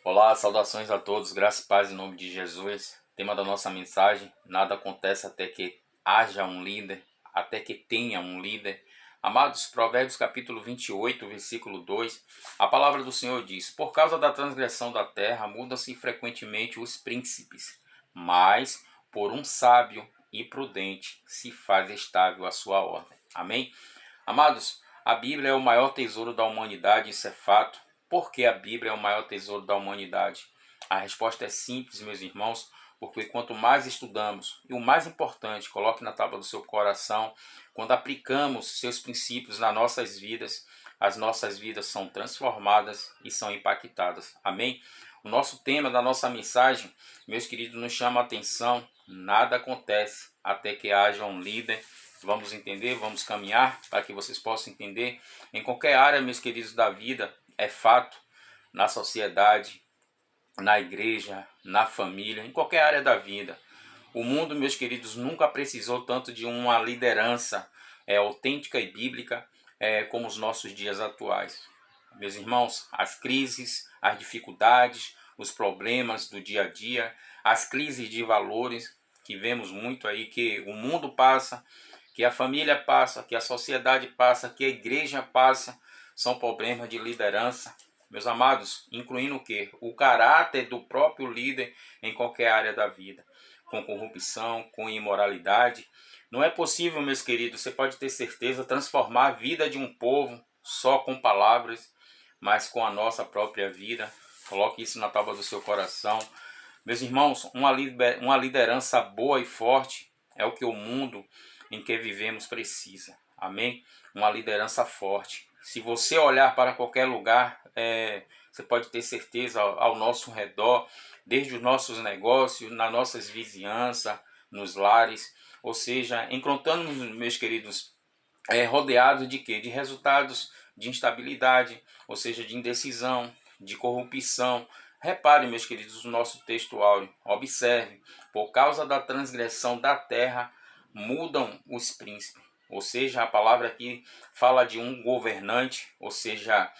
Olá, saudações a todos, graça e paz em nome de Jesus. Tema da nossa mensagem: nada acontece até que haja um líder, até que tenha um líder. Amados, Provérbios capítulo 28, versículo 2, a palavra do Senhor diz: por causa da transgressão da terra, mudam-se frequentemente os príncipes, mas por um sábio e prudente se faz estável a sua ordem. Amém? Amados, a Bíblia é o maior tesouro da humanidade, isso é fato. Por que a Bíblia é o maior tesouro da humanidade? A resposta é simples, meus irmãos, porque quanto mais estudamos, e o mais importante, coloque na tábua do seu coração, quando aplicamos seus princípios nas nossas vidas, as nossas vidas são transformadas e são impactadas. Amém? O nosso tema da nossa mensagem, meus queridos, nos chama a atenção: nada acontece até que haja um líder. Vamos entender, vamos caminhar para que vocês possam entender. Em qualquer área, meus queridos, da vida, é fato, na sociedade, na igreja, na família, em qualquer área da vida. O mundo, meus queridos, nunca precisou tanto de uma liderança autêntica e bíblica como os nossos dias atuais. Meus irmãos, as crises, as dificuldades, os problemas do dia a dia, as crises de valores que vemos muito aí, que o mundo passa, que a família passa, que a sociedade passa, que a igreja passa, são problemas de liderança. Meus amados, incluindo o quê? O caráter do próprio líder em qualquer área da vida, com corrupção, com imoralidade. Não é possível, meus queridos, você pode ter certeza, transformar a vida de um povo só com palavras, mas com a nossa própria vida. Coloque isso na tábua do seu coração. Meus irmãos, uma liderança boa e forte é o que o mundo em que vivemos precisa. Amém? Uma liderança forte. Se você olhar para qualquer lugar, você pode ter certeza ao nosso redor, desde os nossos negócios, nas nossas vizinhanças, nos lares, ou seja, encontramos, meus queridos, rodeados de quê? De resultados de instabilidade, ou seja, de indecisão, de corrupção. Repare, meus queridos, o nosso texto áureo. Observe, por causa da transgressão da terra, mudam os príncipes. Ou seja, a palavra aqui fala de um governante, ou seja,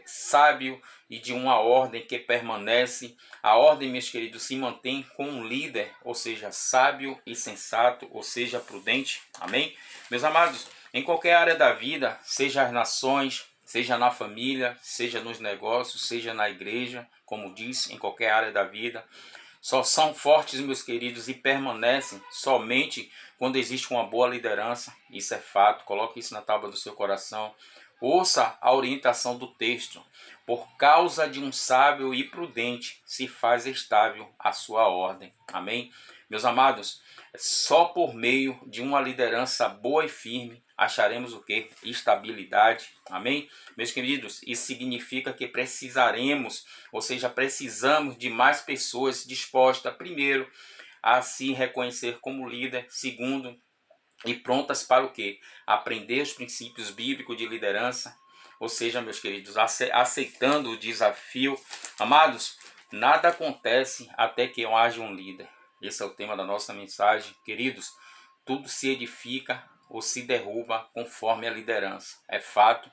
sábio, e de uma ordem que permanece. A ordem, meus queridos, se mantém com um líder, ou seja, sábio e sensato, ou seja, prudente. Amém? Meus amados, em qualquer área da vida, seja as nações, seja na família, seja nos negócios, seja na igreja, como disse, em qualquer área da vida, só são fortes, meus queridos, e permanecem somente quando existe uma boa liderança. Isso é fato, coloque isso na tábua do seu coração. Ouça a orientação do texto. Por causa de um sábio e prudente se faz estável a sua ordem. Amém? Meus amados, só por meio de uma liderança boa e firme acharemos o que? Estabilidade. Amém? Meus queridos, isso significa que precisaremos, ou seja, precisamos de mais pessoas dispostas, primeiro, a se reconhecer como líder, segundo, e prontas para o quê? Aprender os princípios bíblicos de liderança, ou seja, meus queridos, aceitando o desafio. Amados, nada acontece até que haja um líder. Esse é o tema da nossa mensagem. Queridos, tudo se edifica ou se derruba conforme a liderança. É fato.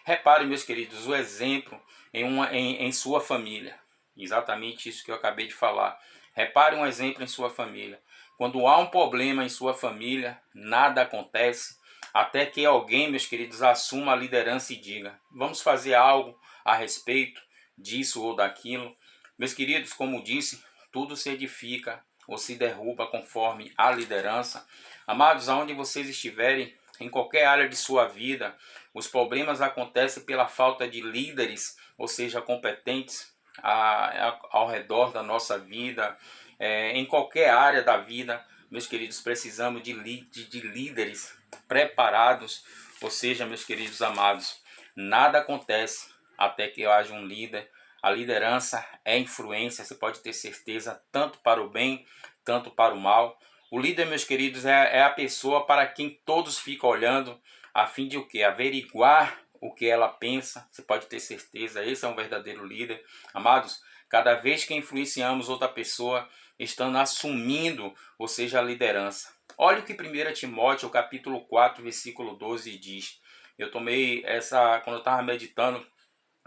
Repare, meus queridos, o exemplo em sua família. Exatamente isso que eu acabei de falar. Repare um exemplo em sua família. Quando há um problema em sua família, nada acontece até que alguém, meus queridos, assuma a liderança e diga: vamos fazer algo a respeito disso ou daquilo. Meus queridos, como disse, tudo se edifica ou se derruba conforme a liderança. Amados, aonde vocês estiverem, em qualquer área de sua vida, os problemas acontecem pela falta de líderes, ou seja, competentes ao redor da nossa vida, em qualquer área da vida. Meus queridos, precisamos de líderes preparados, ou seja, meus queridos amados, nada acontece até que haja um líder. A liderança é influência, você pode ter certeza, tanto para o bem, tanto para o mal. O líder, meus queridos, é a pessoa para quem todos ficam olhando, a fim de o quê? Averiguar o que ela pensa. Você pode ter certeza, esse é um verdadeiro líder. Amados, cada vez que influenciamos outra pessoa, estando assumindo, ou seja, a liderança. Olha o que 1 Timóteo, capítulo 4, versículo 12 diz. Eu tomei essa, quando eu estava meditando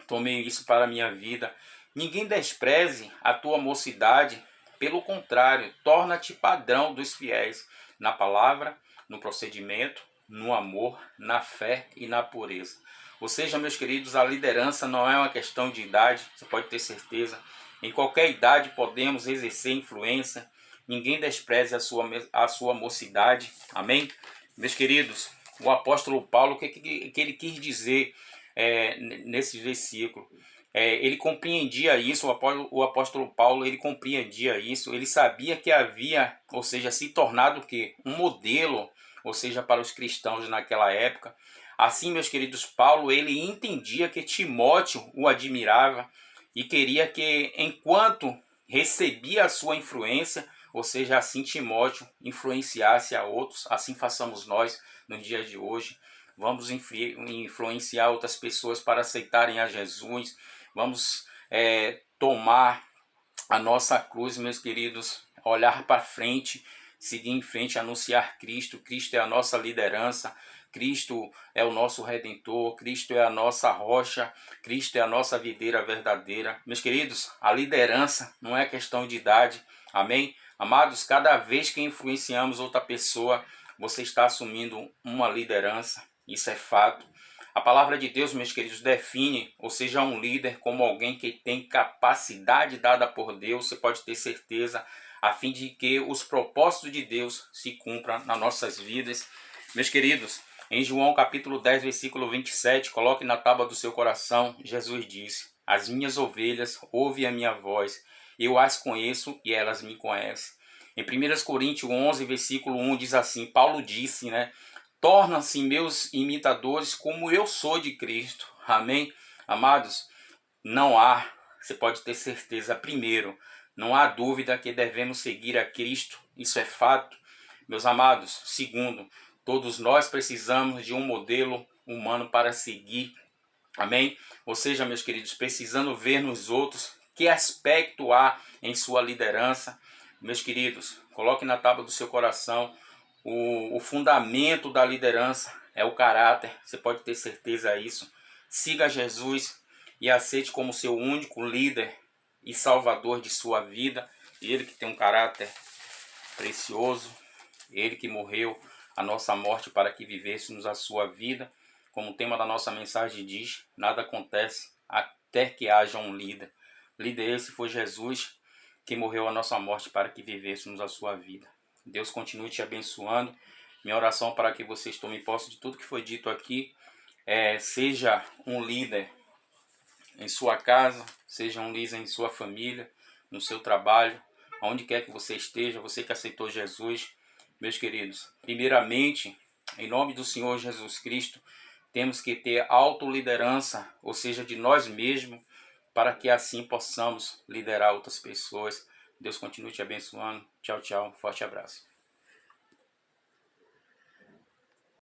tomei isso para a minha vida. Ninguém despreze a tua mocidade, pelo contrário, torna-te padrão dos fiéis na palavra, no procedimento, no amor, na fé e na pureza. Ou seja, meus queridos, a liderança não é uma questão de idade, você pode ter certeza. Em qualquer idade podemos exercer influência. Ninguém despreze a sua mocidade. Amém? Meus queridos, o apóstolo Paulo, o que ele quis dizer nesse versículo? Ele compreendia isso, o apóstolo Paulo, ele compreendia isso, ele sabia que havia, ou seja, se tornado o quê? Um modelo, ou seja, para os cristãos naquela época. Assim, meus queridos, Paulo, ele entendia que Timóteo o admirava e queria que, enquanto recebia a sua influência, ou seja, assim Timóteo influenciasse a outros, assim façamos nós no dia de hoje. Vamos influenciar outras pessoas para aceitarem a Jesus. Vamos tomar a nossa cruz, meus queridos, olhar para frente, seguir em frente, anunciar Cristo. Cristo é a nossa liderança, Cristo é o nosso Redentor, Cristo é a nossa rocha, Cristo é a nossa videira verdadeira. Meus queridos, a liderança não é questão de idade, amém? Amados, cada vez que influenciamos outra pessoa, você está assumindo uma liderança, isso é fato. A palavra de Deus, meus queridos, define, ou seja, um líder como alguém que tem capacidade dada por Deus, você pode ter certeza, a fim de que os propósitos de Deus se cumpram nas nossas vidas. Meus queridos, em João capítulo 10, versículo 27, coloque na tábua do seu coração, Jesus disse: as minhas ovelhas ouvem a minha voz, eu as conheço e elas me conhecem. Em 1 Coríntios 11, versículo 1 diz assim, Paulo disse, tornam-se meus imitadores como eu sou de Cristo. Amém? Amados, não há, você pode ter certeza, primeiro, não há dúvida que devemos seguir a Cristo, isso é fato. Meus amados, segundo, todos nós precisamos de um modelo humano para seguir. Amém? Ou seja, meus queridos, precisando ver nos outros que aspecto há em sua liderança. Meus queridos, coloque na tábua do seu coração o fundamento da liderança é o caráter, você pode ter certeza disso. Siga Jesus e aceite como seu único líder e salvador de sua vida. Ele que tem um caráter precioso, ele que morreu a nossa morte para que vivêssemos a sua vida. Como o tema da nossa mensagem diz, nada acontece até que haja um líder. Líder esse foi Jesus, que morreu a nossa morte para que vivêssemos a sua vida. Deus continue te abençoando. Minha oração para que vocês tomem posse de tudo que foi dito aqui. Seja um líder em sua casa, seja um líder em sua família, no seu trabalho, aonde quer que você esteja, você que aceitou Jesus. Meus queridos, primeiramente, em nome do Senhor Jesus Cristo, temos que ter autoliderança, ou seja, de nós mesmos, para que assim possamos liderar outras pessoas. Deus continue te abençoando. Tchau, tchau. Forte abraço.